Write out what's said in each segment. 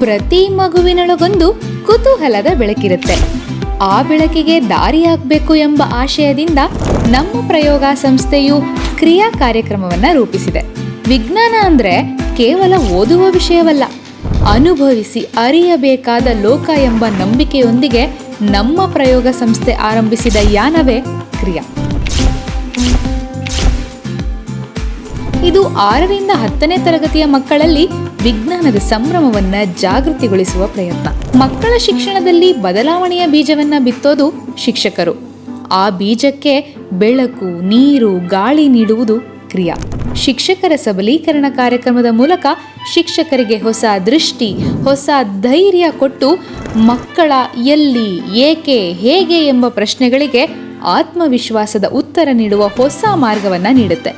ಪ್ರತಿ ಮಗುವಿನೊಳಗೊಂದು ಕುತೂಹಲದ ಬೆಳಕಿರುತ್ತೆ. ಆ ಬೆಳಕಿಗೆ ದಾರಿಯಾಗಬೇಕು ಎಂಬ ಆಶಯದಿಂದ ನಮ್ಮ ಪ್ರಯೋಗ ಸಂಸ್ಥೆಯು ಕ್ರಿಯಾ ಕಾರ್ಯಕ್ರಮವನ್ನು ರೂಪಿಸಿದೆ. ವಿಜ್ಞಾನ ಅಂದರೆ ಕೇವಲ ಓದುವ ವಿಷಯವಲ್ಲ, ಅನುಭವಿಸಿ ಅರಿಯಬೇಕಾದ ಲೋಕ ಎಂಬ ನಂಬಿಕೆಯೊಂದಿಗೆ ನಮ್ಮ ಪ್ರಯೋಗ ಸಂಸ್ಥೆ ಆರಂಭಿಸಿದ ಯಾನವೇ ಕ್ರಿಯಾ. ಇದು 6ರಿಂದ 10ನೇ ತರಗತಿಯ ಮಕ್ಕಳಲ್ಲಿ ವಿಜ್ಞಾನದ ಸಂಭ್ರಮವನ್ನ ಜಾಗೃತಿಗೊಳಿಸುವ ಪ್ರಯತ್ನ. ಮಕ್ಕಳ ಶಿಕ್ಷಣದಲ್ಲಿ ಬದಲಾವಣೆಯ ಬೀಜವನ್ನ ಬಿತ್ತೋದು ಶಿಕ್ಷಕರು. ಆ ಬೀಜಕ್ಕೆ ಬೆಳಕು, ನೀರು, ಗಾಳಿ ನೀಡುವುದು ಕ್ರಿಯಾ. ಶಿಕ್ಷಕರ ಸಬಲೀಕರಣ ಕಾರ್ಯಕ್ರಮದ ಮೂಲಕ ಶಿಕ್ಷಕರಿಗೆ ಹೊಸ ದೃಷ್ಟಿ, ಹೊಸ ಧೈರ್ಯ ಕೊಟ್ಟು ಮಕ್ಕಳ ಎಲ್ಲಿ, ಏಕೆ, ಹೇಗೆ ಎಂಬ ಪ್ರಶ್ನೆಗಳಿಗೆ ಆತ್ಮವಿಶ್ವಾಸದ ಉತ್ತರ ನೀಡುವ ಹೊಸ ಮಾರ್ಗವನ್ನ ನೀಡುತ್ತೆ.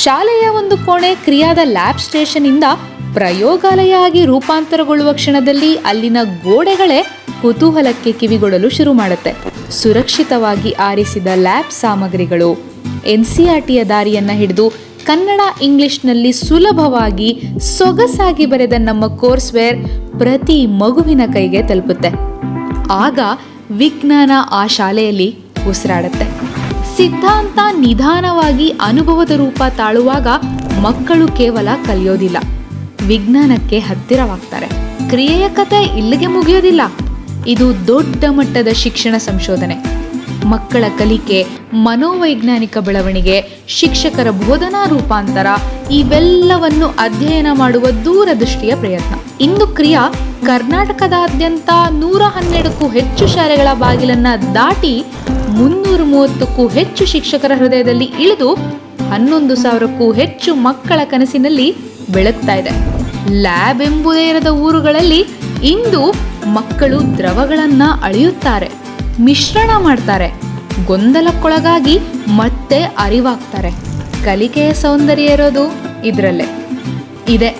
ಶಾಲೆಯ ಒಂದು ಕೋಣೆ ಕ್ರಿಯಾದ ಲ್ಯಾಬ್ ಸ್ಟೇಷನ್ ಇಂದ ಪ್ರಯೋಗಾಲಯ ಆಗಿ ರೂಪಾಂತರಗೊಳ್ಳುವ ಕ್ಷಣದಲ್ಲಿ ಅಲ್ಲಿನ ಗೋಡೆಗಳೇ ಕುತೂಹಲಕ್ಕೆ ಕಿವಿಗೊಡಲು ಶುರು ಮಾಡುತ್ತೆ. ಸುರಕ್ಷಿತವಾಗಿ ಆರಿಸಿದ ಲ್ಯಾಬ್ ಸಾಮಗ್ರಿಗಳು, NCERTಯ ದಾರಿಯನ್ನ ಹಿಡಿದು ಕನ್ನಡ, ಇಂಗ್ಲಿಷ್ನಲ್ಲಿ ಸುಲಭವಾಗಿ ಸೊಗಸಾಗಿ ಬರೆದ ನಮ್ಮ ಕೋರ್ಸ್ ವೇರ್ ಪ್ರತಿ ಮಗುವಿನ ಕೈಗೆ ತಲುಪುತ್ತೆ. ಆಗ ವಿಜ್ಞಾನ ಆ ಶಾಲೆಯಲ್ಲಿ ಉಸಿರಾಡುತ್ತೆ. ಸಿದ್ಧಾಂತ ನಿಧಾನವಾಗಿ ಅನುಭವದ ರೂಪ ತಾಳುವಾಗ ಮಕ್ಕಳು ಕೇವಲ ಕಲಿಯೋದಿಲ್ಲ, ವಿಜ್ಞಾನಕ್ಕೆ ಹತ್ತಿರವಾಗ್ತಾರೆ. ಕ್ರಿಯೆಯ ಕತೆ ಇಲ್ಲಿಗೆ ಮುಗಿಯೋದಿಲ್ಲ. ಇದು ದೊಡ್ಡ ಮಟ್ಟದ ಶಿಕ್ಷಣ ಸಂಶೋಧನೆ. ಮಕ್ಕಳ ಕಲಿಕೆ, ಮನೋವೈಜ್ಞಾನಿಕ ಬೆಳವಣಿಗೆ, ಶಿಕ್ಷಕರ ಬೋಧನಾ ರೂಪಾಂತರ ಇವೆಲ್ಲವನ್ನು ಅಧ್ಯಯನ ಮಾಡುವ ದೂರದೃಷ್ಟಿಯ ಪ್ರಯತ್ನ. ಇಂದು ಕ್ರಿಯಾ ಕರ್ನಾಟಕದಾದ್ಯಂತ 112ಕ್ಕೂ ಹೆಚ್ಚು ಶಾಲೆಗಳ ಬಾಗಿಲನ್ನ ದಾಟಿ 330ಕ್ಕೂ ಹೆಚ್ಚು ಶಿಕ್ಷಕರ ಹೃದಯದಲ್ಲಿ ಇಳಿದು 11,000ಕ್ಕೂ ಹೆಚ್ಚು ಮಕ್ಕಳ ಕನಸಿನಲ್ಲಿ ಬೆಳಗ್ತಾ ಇದೆ. ಲ್ಯಾಬ್ ಎಂಬುದೇ ಇರದ ಊರುಗಳಲ್ಲಿ ಇಂದು ಮಕ್ಕಳು ದ್ರವಗಳನ್ನ ಅಳೆಯುತ್ತಾರೆ, ಮಿಶ್ರಣ ಮಾಡ್ತಾರೆ, ಗೊಂದಲಕ್ಕೊಳಗಾಗಿ ಮತ್ತೆ ಅರಿವಾಗ್ತಾರೆ. ಕಲಿಕೆಯ ಸೌಂದರ್ಯ ಇರೋದು ಇದರಲ್ಲೇ. ಇದೆ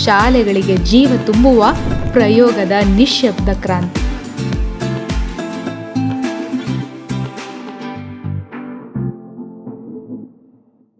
ಶಾಲೆಗಳಿಗೆ ಜೀವ ತುಂಬುವ ಪ್ರಯೋಗದ ನಿಶ್ಶಬ್ದ ಕ್ರಾಂತಿ.